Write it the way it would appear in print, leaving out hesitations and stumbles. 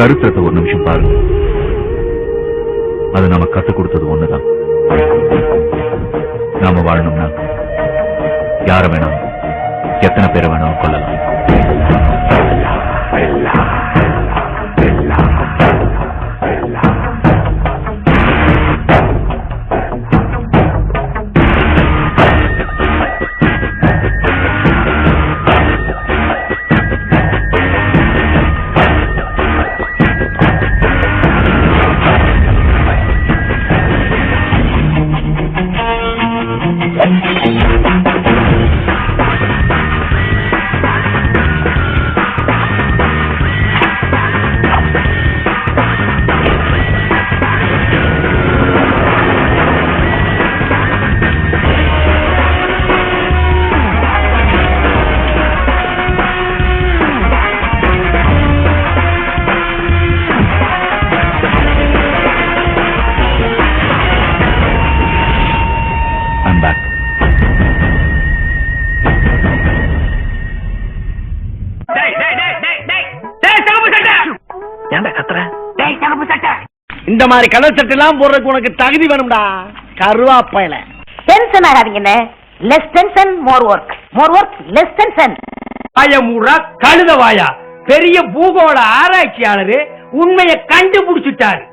சரித்திரத்தை ஒரு நிமிஷம் பாருங்க. அது நாம கத்துக் கொடுத்தது ஒண்ணுதான். நாம வாழணும்னா யார வேணாலும் எத்தனை பேரை வேணாலும் கொள்ளலாம். இந்த மாதிரி கலர் சட்டை எல்லாம் போடுறதுக்கு உனக்கு தகுதி வேணும்டா கருவாப்பையில. டென்ஷன் ஆகாதீங்க. Less tension more work, more work less tension. வாயமுறா கழுத வாயா, பெரிய பூகோள ஆராய்ச்சியாளரு உண்மையை கண்டுபிடிச்சிட்டாரு.